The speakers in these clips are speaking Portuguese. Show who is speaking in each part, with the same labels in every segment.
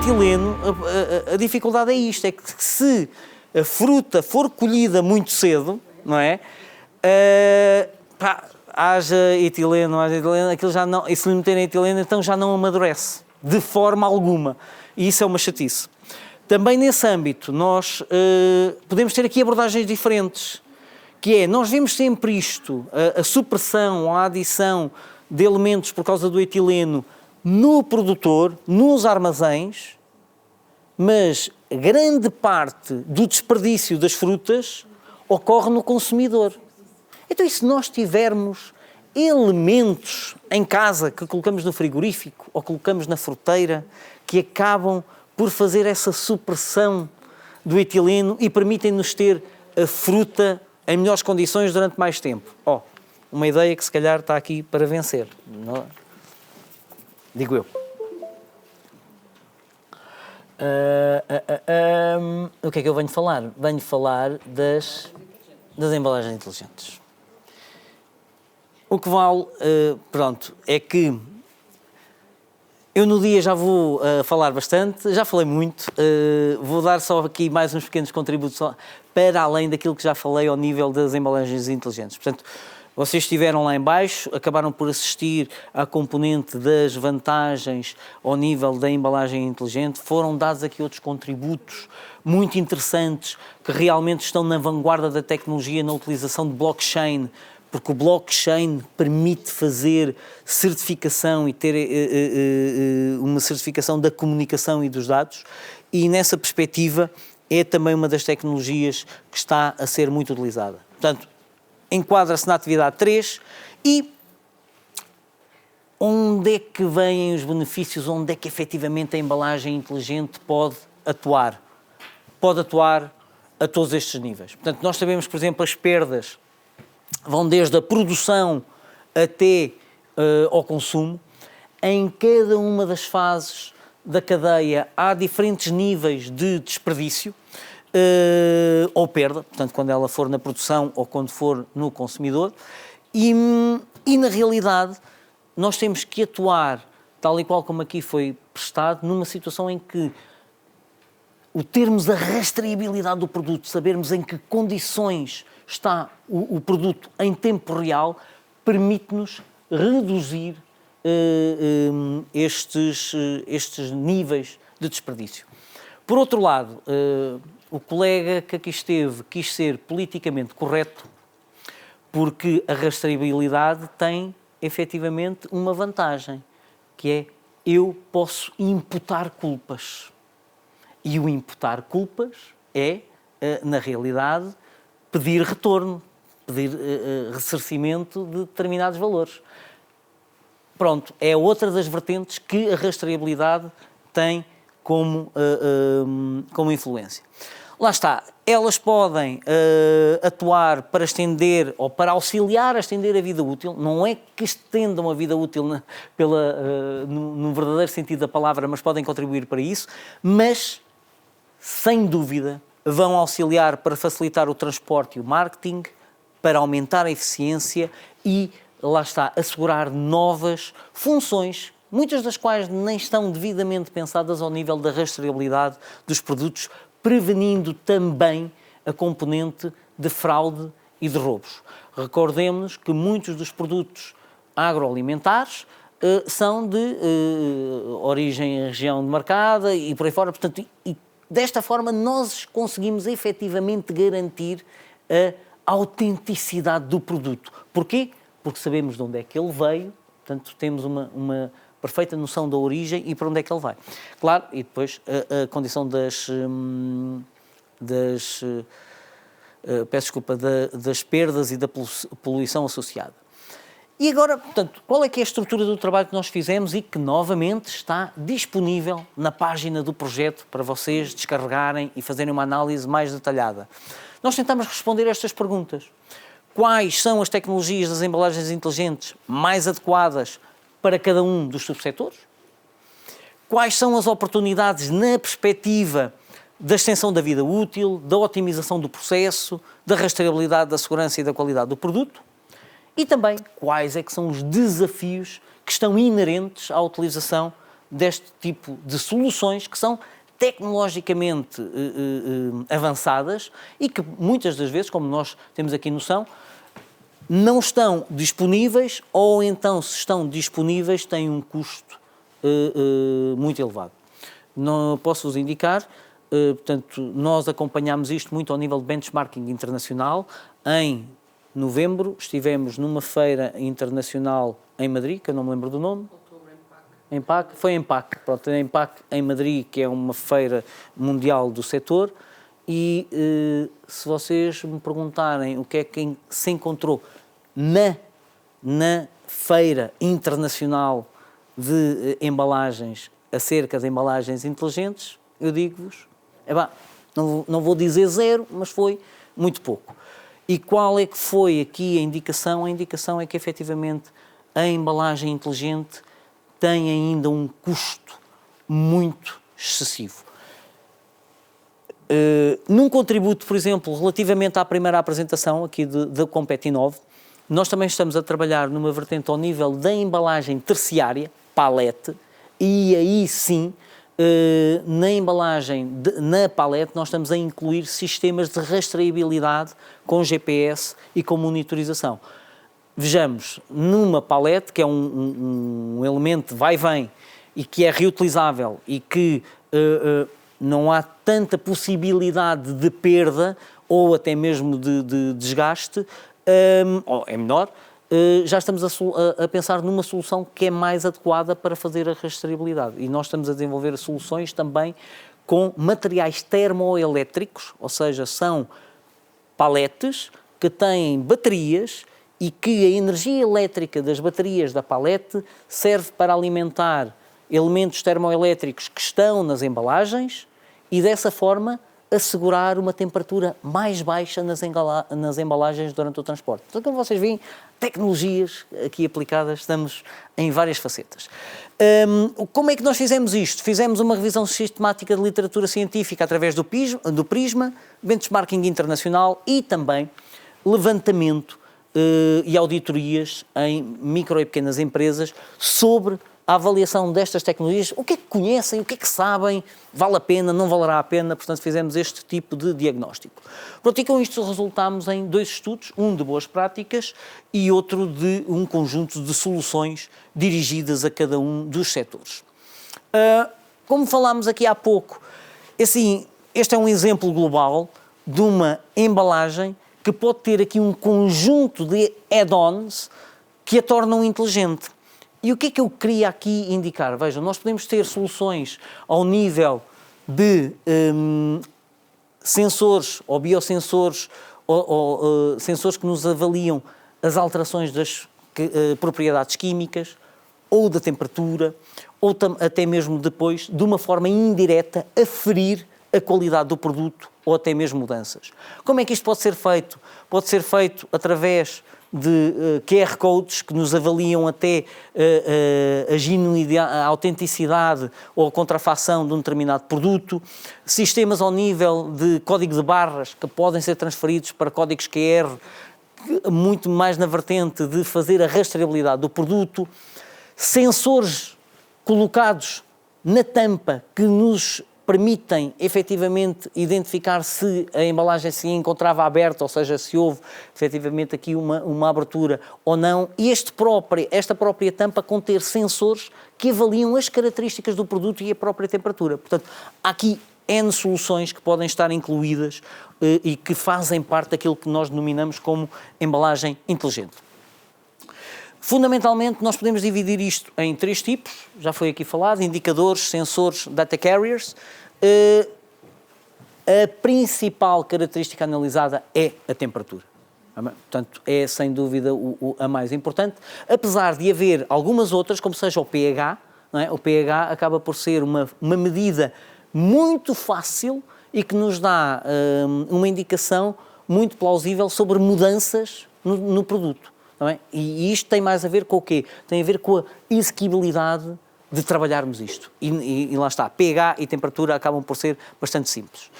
Speaker 1: etileno, a dificuldade é isto, é que se a fruta for colhida muito cedo, não é? Haja etileno, aquilo já não, e se lhe meterem etileno, então já não amadurece, de forma alguma. E isso é uma chatice. Também nesse âmbito, nós podemos ter aqui abordagens diferentes, que é, nós vemos sempre isto, a supressão, a adição de elementos por causa do etileno no produtor, nos armazéns, mas grande parte do desperdício das frutas ocorre no consumidor. Então, e se nós tivermos elementos em casa que colocamos no frigorífico ou colocamos na fruteira que acabam por fazer essa supressão do etileno e permitem-nos ter a fruta em melhores condições durante mais tempo? Uma ideia que se calhar está aqui para vencer, não é? Digo eu. O que é que eu venho falar? Venho falar das embalagens inteligentes. O que vale, é que eu no dia já vou falar bastante, já falei muito, vou dar só aqui mais uns pequenos contributos para além daquilo que já falei ao nível das embalagens inteligentes. Portanto, vocês estiveram lá em baixo, acabaram por assistir à componente das vantagens ao nível da embalagem inteligente, foram dados aqui outros contributos muito interessantes que realmente estão na vanguarda da tecnologia na utilização de blockchain, porque o blockchain permite fazer certificação e ter uma certificação da comunicação e dos dados, e nessa perspectiva é também uma das tecnologias que está a ser muito utilizada. Portanto, enquadra-se na atividade 3 e onde é que vêm os benefícios, onde é que efetivamente a embalagem inteligente pode atuar? Pode atuar a todos estes níveis. Portanto, nós sabemos que, por exemplo, as perdas vão desde a produção até ao consumo. Em cada uma das fases da cadeia há diferentes níveis de desperdício ou perda, portanto, quando ela for na produção ou quando for no consumidor. E na realidade, nós temos que atuar, tal e qual como aqui foi prestado, numa situação em que o termos a rastreabilidade do produto, sabermos em que condições está o produto em tempo real, permite-nos reduzir estes níveis de desperdício. Por outro lado, o colega que aqui esteve quis ser politicamente correto, porque a rastreabilidade tem efetivamente uma vantagem, que é eu posso imputar culpas. E o imputar culpas é, na realidade, pedir retorno, pedir ressarcimento de determinados valores. Pronto, é outra das vertentes que a rastreabilidade tem como influência. Lá está, elas podem atuar para estender ou para auxiliar a estender a vida útil, não é que estendam a vida útil no verdadeiro sentido da palavra, mas podem contribuir para isso, mas, sem dúvida, vão auxiliar para facilitar o transporte e o marketing, para aumentar a eficiência e, lá está, assegurar novas funções, muitas das quais nem estão devidamente pensadas ao nível da rastreabilidade dos produtos, prevenindo também a componente de fraude e de roubos. Recordemos que muitos dos produtos agroalimentares são de origem em região demarcada e por aí fora, portanto, e desta forma nós conseguimos efetivamente garantir a autenticidade do produto. Porquê? Porque sabemos de onde é que ele veio, portanto temos uma perfeita noção da origem e para onde é que ele vai. Claro, e depois a condição das perdas e da poluição associada. E agora, portanto, qual é que é a estrutura do trabalho que nós fizemos e que novamente está disponível na página do projeto para vocês descarregarem e fazerem uma análise mais detalhada? Nós tentamos responder a estas perguntas. Quais são as tecnologias das embalagens inteligentes mais adequadas para cada um dos subsetores? Quais são as oportunidades na perspectiva da extensão da vida útil, da otimização do processo, da rastreabilidade, da segurança e da qualidade do produto? E também, quais é que são os desafios que estão inerentes à utilização deste tipo de soluções que são tecnologicamente avançadas e que muitas das vezes, como nós temos aqui noção, não estão disponíveis ou então, se estão disponíveis, têm um custo muito elevado. Não posso-vos indicar, portanto, nós acompanhamos isto muito ao nível de benchmarking internacional. Em novembro estivemos numa feira internacional em Madrid, que eu não me lembro do nome. Foi EMPAC, pronto, a EMPAC em Madrid, que é uma feira mundial do setor, e se vocês me perguntarem o que é que se encontrou na feira internacional de embalagens, acerca de embalagens inteligentes, eu digo-vos, não vou dizer zero, mas foi muito pouco. E qual é que foi aqui a indicação? A indicação é que efetivamente a embalagem inteligente tem ainda um custo muito excessivo. Num contributo, por exemplo, relativamente à primeira apresentação aqui da Competinove, nós também estamos a trabalhar numa vertente ao nível da embalagem terciária, palete, e aí sim, na embalagem, na palete, nós estamos a incluir sistemas de rastreabilidade com GPS e com monitorização. Vejamos, numa palete, que é um elemento vai e vem, e que é reutilizável e que não há tanta possibilidade de perda ou até mesmo de desgaste, ou é menor, já estamos a pensar numa solução que é mais adequada para fazer a rastreabilidade. E nós estamos a desenvolver soluções também com materiais termoelétricos, ou seja, são paletes que têm baterias e que a energia elétrica das baterias da palete serve para alimentar elementos termoelétricos que estão nas embalagens e, dessa forma, assegurar uma temperatura mais baixa nas embalagens durante o transporte. Então, como vocês veem, tecnologias aqui aplicadas, estamos em várias facetas. Como é que nós fizemos isto? Fizemos uma revisão sistemática de literatura científica através do Prisma, benchmarking internacional e também levantamento e auditorias em micro e pequenas empresas sobre a avaliação destas tecnologias, o que é que conhecem, o que é que sabem, vale a pena, não valerá a pena, portanto fizemos este tipo de diagnóstico. Pronto, e com isto resultámos em 2 estudos, um de boas práticas e outro de um conjunto de soluções dirigidas a cada um dos setores. Como falámos aqui há pouco, assim, este é um exemplo global de uma embalagem que pode ter aqui um conjunto de add-ons que a tornam inteligente. E o que é que eu queria aqui indicar? Vejam, nós podemos ter soluções ao nível de sensores ou biosensores ou sensores que nos avaliam as alterações das propriedades químicas ou da temperatura ou até mesmo depois, de uma forma indireta, aferir a qualidade do produto ou até mesmo mudanças. Como é que isto pode ser feito? Pode ser feito através de QR codes que nos avaliam até a genuinidade, a autenticidade ou a contrafação de um determinado produto, sistemas ao nível de código de barras que podem ser transferidos para códigos QR, muito mais na vertente de fazer a rastreabilidade do produto, sensores colocados na tampa que nos permitem efetivamente identificar se a embalagem se encontrava aberta, ou seja, se houve efetivamente aqui uma abertura ou não, e esta própria tampa conter sensores que avaliam as características do produto e a própria temperatura. Portanto, há aqui N soluções que podem estar incluídas e que fazem parte daquilo que nós denominamos como embalagem inteligente. Fundamentalmente, nós podemos dividir isto em 3 tipos, já foi aqui falado: indicadores, sensores, data carriers. A principal característica analisada é a temperatura. Portanto, é sem dúvida a mais importante, apesar de haver algumas outras, como seja o pH, não é? O pH acaba por ser uma medida muito fácil e que nos dá uma indicação muito plausível sobre mudanças no produto. Não é? E isto tem mais a ver com o quê? Tem a ver com a exequibilidade de trabalharmos isto. E lá está, pH e temperatura acabam por ser bastante simples.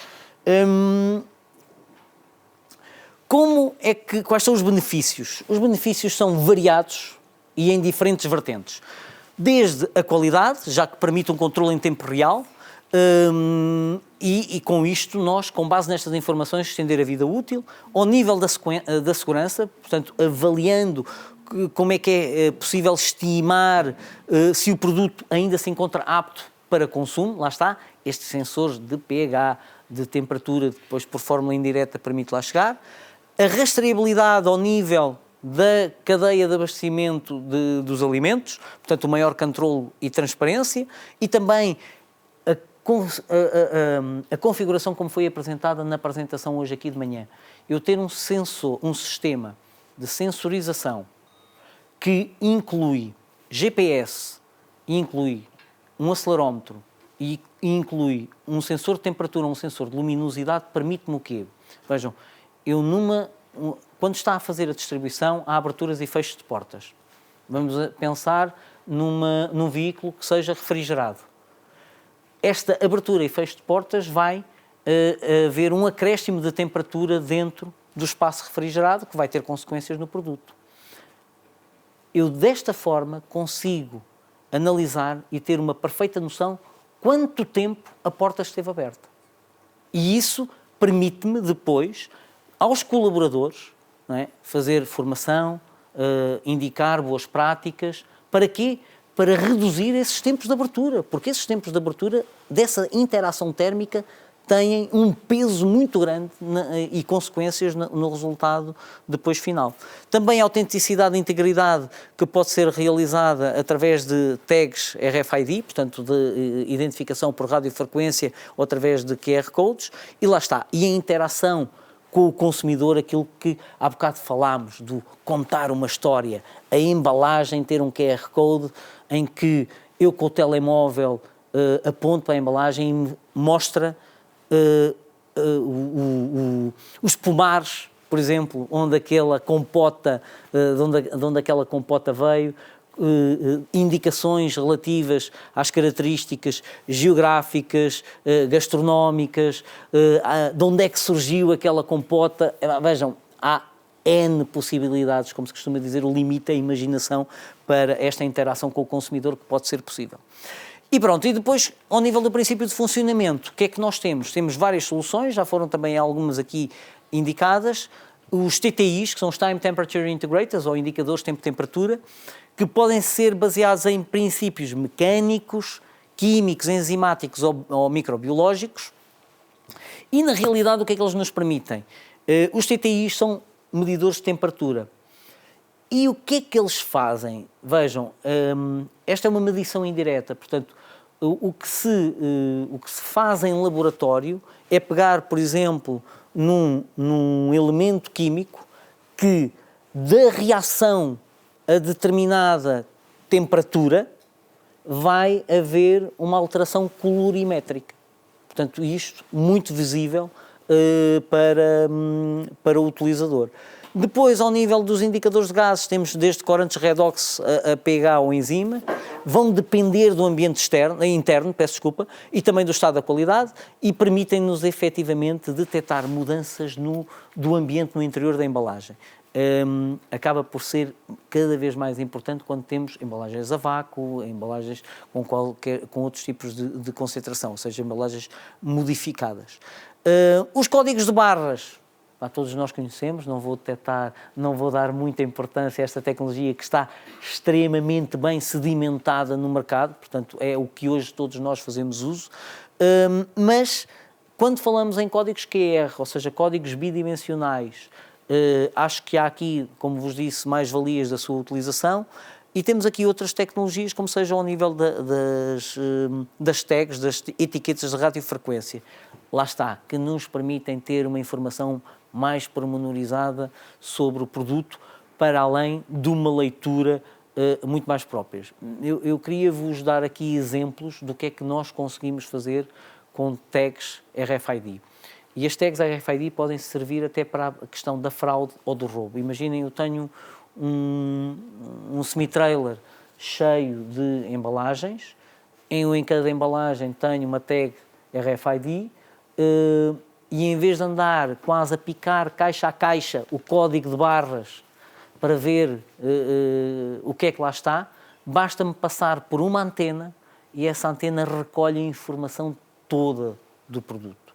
Speaker 1: Quais são os benefícios? Os benefícios são variados e em diferentes vertentes. desde a qualidade, já que permite um controle em tempo real, e com isto nós, com base nestas informações, estender a vida útil, ao nível da segurança, portanto, avaliando como é que é possível estimar se o produto ainda se encontra apto para consumo, lá está, estes sensores de pH, de temperatura, depois por fórmula indireta permite lá chegar, a rastreabilidade ao nível da cadeia de abastecimento dos alimentos, portanto o maior controle e transparência, e também a configuração como foi apresentada na apresentação hoje aqui de manhã. Eu ter um sistema de sensorização que inclui GPS, inclui um acelerómetro e inclui um sensor de temperatura, um sensor de luminosidade, permite-me o quê? Vejam, quando está a fazer a distribuição, há aberturas e fechos de portas. Vamos pensar num veículo que seja refrigerado. Esta abertura e fecho de portas vai haver um acréscimo de temperatura dentro do espaço refrigerado que vai ter consequências no produto. Eu, desta forma, consigo analisar e ter uma perfeita noção quanto tempo a porta esteve aberta. E isso permite-me depois, aos colaboradores, não é, fazer formação, indicar boas práticas. Para quê? Para reduzir esses tempos de abertura, porque esses tempos de abertura dessa interação térmica têm um peso muito grande e consequências no resultado depois final. Também a autenticidade e integridade que pode ser realizada através de tags RFID, portanto de identificação por radiofrequência ou através de QR codes, e lá está. E a interação com o consumidor, aquilo que há bocado falámos, do contar uma história, a embalagem ter um QR code em que eu com o telemóvel aponto para a embalagem e me mostra os pomares, por exemplo, onde aquela compota, de onde aquela compota veio, indicações relativas às características geográficas, gastronómicas, de onde é que surgiu aquela compota. Vejam, há N possibilidades, como se costuma dizer, o limite é a imaginação para esta interação com o consumidor que pode ser possível. E pronto, e depois, ao nível do princípio de funcionamento, o que é que nós temos? Temos várias soluções, já foram também algumas aqui indicadas, os TTIs, que são os Time Temperature Integrators, ou indicadores de tempo-temperatura, que podem ser baseados em princípios mecânicos, químicos, enzimáticos ou microbiológicos. E, na realidade, o que é que eles nos permitem? Os TTIs são medidores de temperatura. E o que é que eles fazem? Vejam, esta é uma medição indireta, portanto, o que se faz em laboratório é pegar, por exemplo, num elemento químico que, da reação a determinada temperatura, vai haver uma colorimétrica. Portanto, isto muito visível para o utilizador. Depois, ao nível dos indicadores de gases, temos desde corantes redox a pH ou enzima, vão depender do ambiente interno, e também do estado da qualidade, e permitem-nos efetivamente detectar mudanças do ambiente no interior da embalagem. Acaba por ser cada vez mais importante quando temos embalagens a vácuo, embalagens com outros tipos de concentração, ou seja, embalagens modificadas. Os códigos de barras, todos nós conhecemos, não vou dar muita importância a esta tecnologia que está extremamente bem sedimentada no mercado, portanto é o que hoje todos nós fazemos uso, mas quando falamos em códigos QR, ou seja, códigos bidimensionais, acho que há aqui, como vos disse, mais valias da sua utilização, e temos aqui outras tecnologias, como seja ao nível das tags, das etiquetas de radiofrequência. Lá está, que nos permitem ter uma informação mais pormenorizada sobre o produto, para além de uma leitura muito mais própria. Eu queria vos dar aqui exemplos do que é que nós conseguimos fazer com tags RFID. E as tags RFID podem servir até para a questão da fraude ou do roubo. Imaginem, eu tenho um semi-trailer cheio de embalagens, em cada embalagem tenho uma tag RFID, e em vez de andar quase a picar caixa a caixa o código de barras para ver o que é que lá está, basta-me passar por uma antena e essa antena recolhe a informação toda do produto.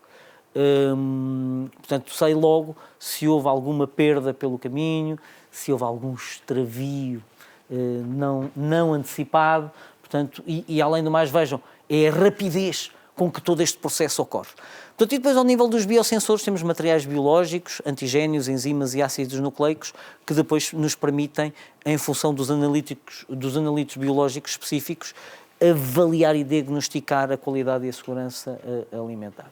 Speaker 1: Portanto, sei logo se houve alguma perda pelo caminho, se houve algum extravio não antecipado, portanto, e além do mais, vejam, é a rapidez com que todo este processo ocorre. Portanto, e depois ao nível dos biosensores temos materiais biológicos, antigénios, enzimas e ácidos nucleicos que depois nos permitem, em função dos analíticos biológicos específicos, avaliar e diagnosticar a qualidade e a segurança alimentar.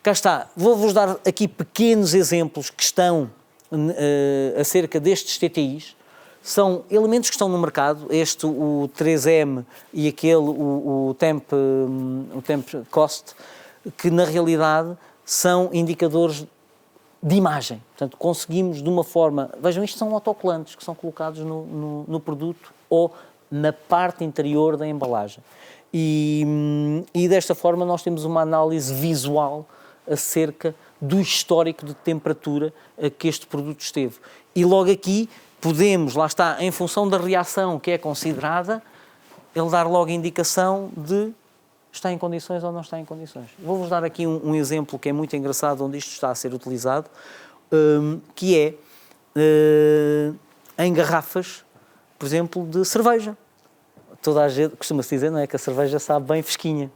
Speaker 1: Cá está, vou-vos dar aqui pequenos exemplos que estão acerca destes TTIs. São elementos que estão no mercado, este, o 3M e aquele, o Temp Cost, que na realidade são indicadores de imagem. Portanto, conseguimos de uma forma... Vejam, isto são autocolantes que são colocados no produto ou na parte interior da embalagem. E desta forma nós temos uma análise visual acerca do histórico de temperatura a que este produto esteve. E logo aqui podemos, lá está, em função da reação que é considerada, ele dar logo a indicação de está em condições ou não está em condições. Vou-vos dar aqui um exemplo que é muito engraçado onde isto está a ser utilizado, que é em garrafas, por exemplo, de cerveja. Toda a gente costuma-se dizer, não é, que a cerveja sabe bem fresquinha.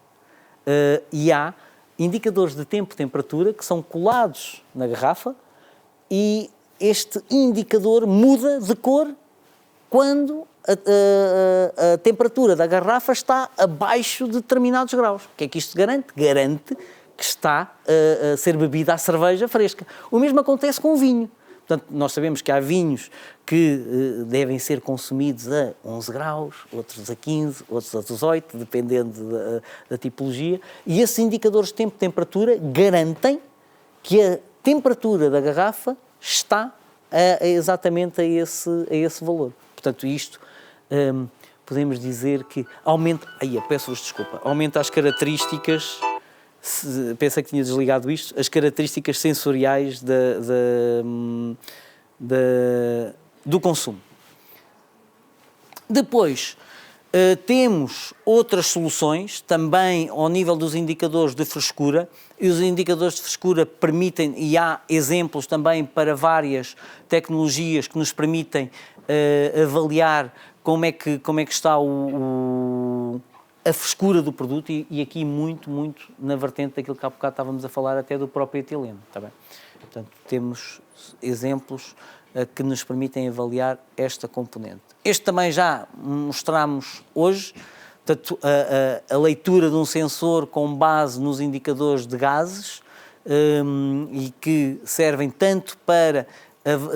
Speaker 1: E há indicadores de tempo e temperatura que são colados na garrafa e este indicador muda de cor quando a temperatura da garrafa está abaixo de determinados graus. O que é que isto garante? Garante que está a ser bebida a cerveja fresca. O mesmo acontece com o vinho. Portanto, nós sabemos que há vinhos que devem ser consumidos a 11 graus, outros a 15, outros a 18, dependendo da tipologia. E esses indicadores de tempo e temperatura garantem que a temperatura da garrafa está exatamente a esse valor. Portanto, isto podemos dizer que aumenta... peço-vos desculpa. Aumenta as características... Pensei que tinha desligado isto, as características sensoriais do consumo. Depois, temos outras soluções, também ao nível dos indicadores de frescura, e os indicadores de frescura permitem, e há exemplos também para várias tecnologias que nos permitem avaliar como é que está a frescura do produto e aqui muito na vertente daquilo que há bocado estávamos a falar até do próprio etileno, está bem? Portanto, temos exemplos que nos permitem avaliar esta componente. Este também já mostramos hoje, portanto, a leitura de um sensor com base nos indicadores de gases e que servem tanto para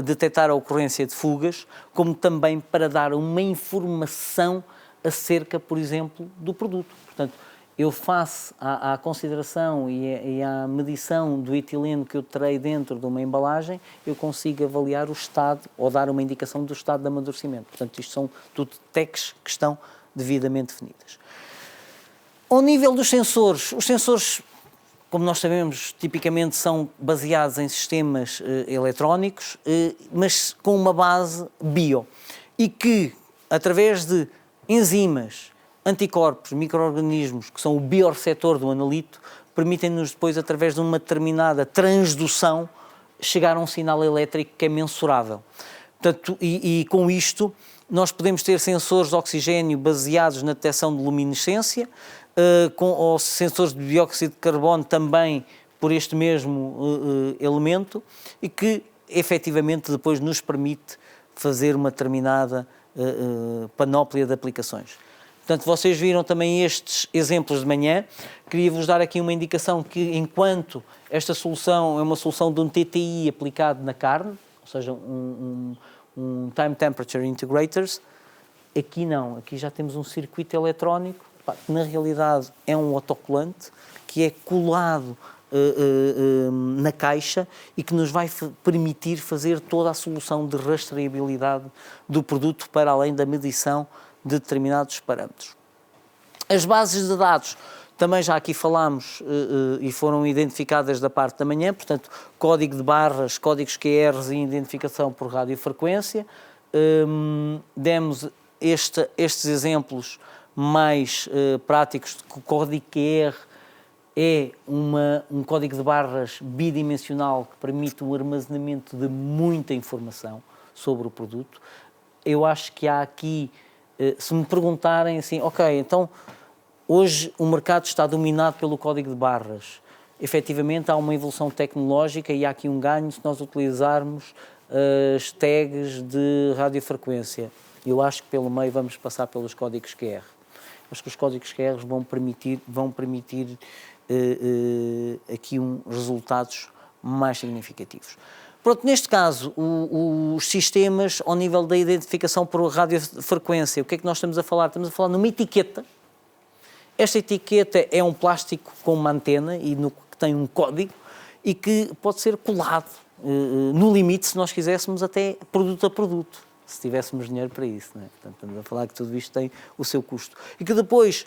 Speaker 1: detectar a ocorrência de fugas, como também para dar uma informação acerca, por exemplo, do produto. Portanto, eu faço à consideração e à medição do etileno que eu terei dentro de uma embalagem, eu consigo avaliar o estado ou dar uma indicação do estado de amadurecimento. Portanto, isto são tudo techs que estão devidamente definidas. Ao nível dos sensores, os sensores, como nós sabemos, tipicamente são baseados em sistemas eletrónicos, mas com uma base bio e que, através de enzimas, anticorpos, micro-organismos, que são o biorreceptor do analito, permitem-nos depois, através de uma determinada transdução, chegar a um sinal elétrico que é mensurável. Portanto, e com isto, nós podemos ter sensores de oxigênio baseados na detecção de luminescência, ou sensores de dióxido de carbono também por este mesmo elemento, e que, efetivamente, depois nos permite fazer uma determinada panóplia de aplicações. Portanto, vocês viram também estes exemplos de manhã. Queria-vos dar aqui uma indicação que, enquanto esta solução é uma solução de um TTI aplicado na carne, ou seja, um Time Temperature Integrators, aqui não, aqui já temos um circuito eletrónico, que na realidade é um autocolante, que é colado na caixa e que nos vai permitir fazer toda a solução de rastreabilidade do produto para além da medição de determinados parâmetros. As bases de dados, também já aqui falámos e foram identificadas da parte da manhã, portanto, código de barras, códigos QRs e identificação por radiofrequência. Demos estes exemplos mais práticos, que o código QR é um código de barras bidimensional que permite o armazenamento de muita informação sobre o produto. Eu acho que há aqui, se me perguntarem assim, ok, então hoje o mercado está dominado pelo código de barras. Efetivamente há uma evolução tecnológica e há aqui um ganho se nós utilizarmos as tags de radiofrequência. Eu acho que pelo meio vamos passar pelos códigos QR. Acho que os códigos QR vão permitir aqui resultados mais significativos. Pronto, neste caso, os sistemas ao nível da identificação por radiofrequência, o que é que nós estamos a falar? Estamos a falar numa etiqueta. Esta etiqueta é um plástico com uma antena e que tem um código e que pode ser colado, no limite, se nós quiséssemos, até produto a produto, se tivéssemos dinheiro para isso, não é? Portanto, estamos a falar que tudo isto tem o seu custo. E que depois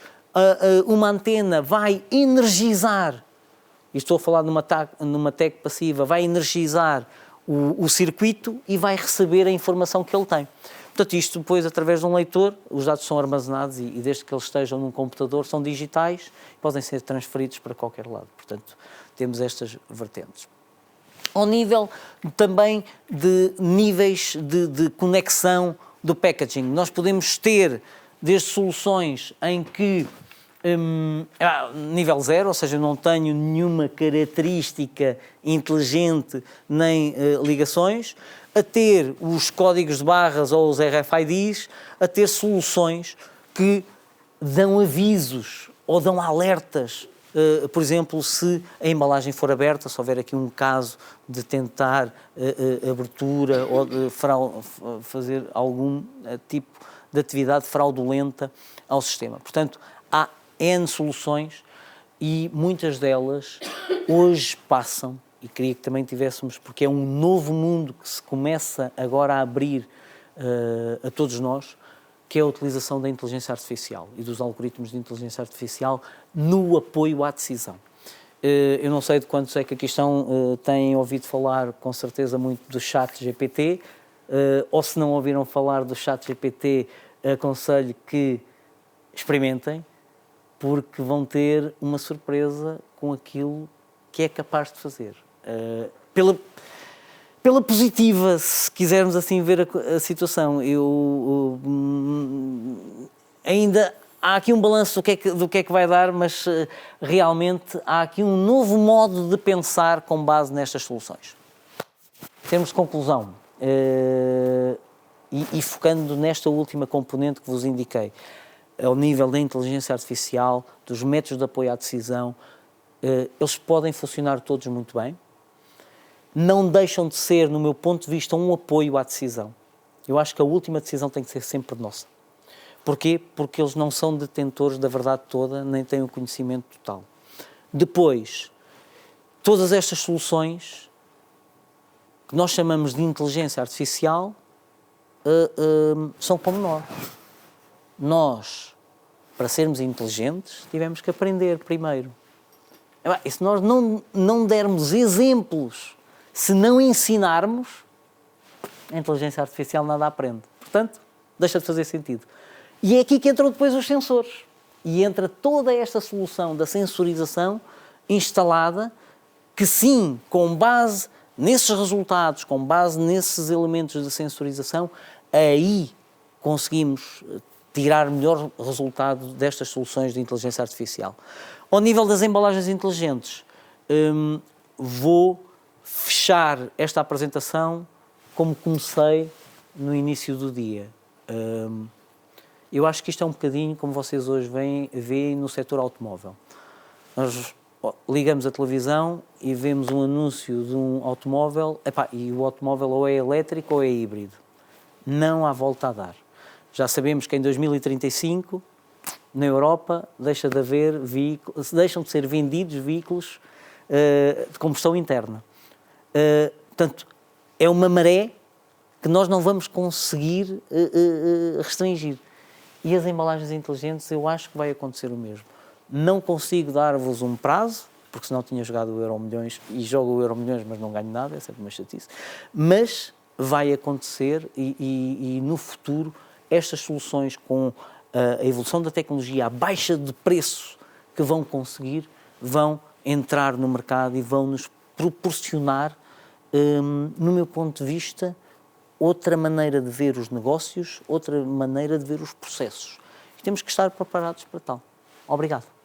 Speaker 1: uma antena vai energizar, e estou a falar numa tag passiva, vai energizar o circuito e vai receber a informação que ele tem. Portanto, isto depois, através de um leitor, os dados são armazenados e desde que eles estejam num computador, são digitais e podem ser transferidos para qualquer lado. Portanto, temos estas vertentes. Ao nível também de níveis de conexão do packaging, nós podemos ter desde soluções em que nível 0, ou seja, não tenho nenhuma característica inteligente nem ligações, a ter os códigos de barras ou os RFIDs, a ter soluções que dão avisos ou dão alertas, por exemplo, se a embalagem for aberta, se houver aqui um caso de tentar abertura ou de fazer algum tipo de atividade fraudulenta ao sistema. Portanto, há N soluções e muitas delas hoje passam, e queria que também tivéssemos, porque é um novo mundo que se começa agora a abrir a todos nós, que é a utilização da inteligência artificial e dos algoritmos de inteligência artificial no apoio à decisão. Eu não sei de quantos é que aqui estão, têm ouvido falar com certeza muito do ChatGPT, ou se não ouviram falar do ChatGPT, aconselho que experimentem, porque vão ter uma surpresa com aquilo que é capaz de fazer. Pela positiva, se quisermos assim ver a situação, ainda há aqui um balanço do que é que vai dar, mas realmente há aqui um novo modo de pensar com base nestas soluções. Em termos de conclusão, e focando nesta última componente que vos indiquei, ao nível da inteligência artificial, dos métodos de apoio à decisão, eles podem funcionar todos muito bem, não deixam de ser, no meu ponto de vista, um apoio à decisão. Eu acho que a última decisão tem que ser sempre nossa. Porquê? Porque eles não são detentores da verdade toda, nem têm o conhecimento total. Depois, todas estas soluções, que nós chamamos de inteligência artificial, são como nós. Nós, para sermos inteligentes, tivemos que aprender primeiro. E se nós não dermos exemplos, se não ensinarmos, a inteligência artificial nada aprende. Portanto, deixa de fazer sentido. E é aqui que entram depois os sensores. E entra toda esta solução da sensorização instalada, que sim, com base nesses resultados, com base nesses elementos de sensorização, aí conseguimos tirar melhor resultado destas soluções de inteligência artificial. Ao nível das embalagens inteligentes, vou fechar esta apresentação como comecei no início do dia. Eu acho que isto é um bocadinho como vocês hoje veem no setor automóvel. Nós ligamos a televisão e vemos um anúncio de um automóvel, e o automóvel ou é elétrico ou é híbrido. Não há volta a dar. Já sabemos que em 2035, na Europa, deixam de ser vendidos veículos de combustão interna. Portanto, é uma maré que nós não vamos conseguir restringir. E as embalagens inteligentes, eu acho que vai acontecer o mesmo. Não consigo dar-vos um prazo, porque senão tinha jogado o Euromilhões, e jogo o Euromilhões, mas não ganho nada, é sempre uma chatice. Mas vai acontecer e no futuro estas soluções com a evolução da tecnologia, a baixa de preço que vão conseguir, vão entrar no mercado e vão nos proporcionar, no meu ponto de vista, outra maneira de ver os negócios, outra maneira de ver os processos. E temos que estar preparados para tal. Obrigado.